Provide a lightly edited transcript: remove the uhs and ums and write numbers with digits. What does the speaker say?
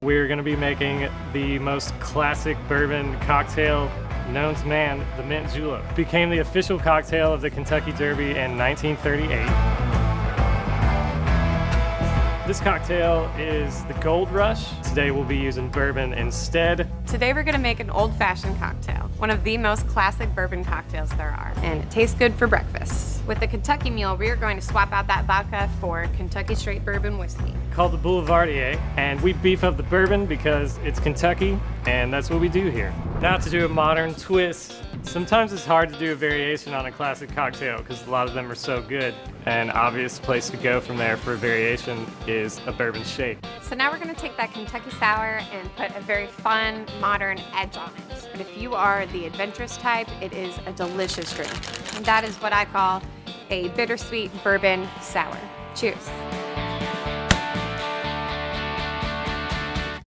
We're going to be making the most classic bourbon cocktail known to man, the Mint Julep. Became the official cocktail of the Kentucky Derby in 1938. This cocktail is the Gold Rush. Today we'll be using bourbon instead. Today we're gonna make an old-fashioned cocktail, one of the most classic bourbon cocktails there are, and it tastes good for breakfast. With the Kentucky Mule, we are going to swap out that vodka for Kentucky straight bourbon whiskey. Called the Boulevardier, and we beef up the bourbon because it's Kentucky, and that's what we do here. Now to do a modern twist. Sometimes it's hard to do a variation on a classic cocktail because a lot of them are so good. An obvious place to go from there for a variation is a bourbon shake. So now we're gonna take that Kentucky sour and put a very fun, modern edge on it. But if you are the adventurous type, it is a delicious drink. And that is what I call a bittersweet bourbon sour. Cheers.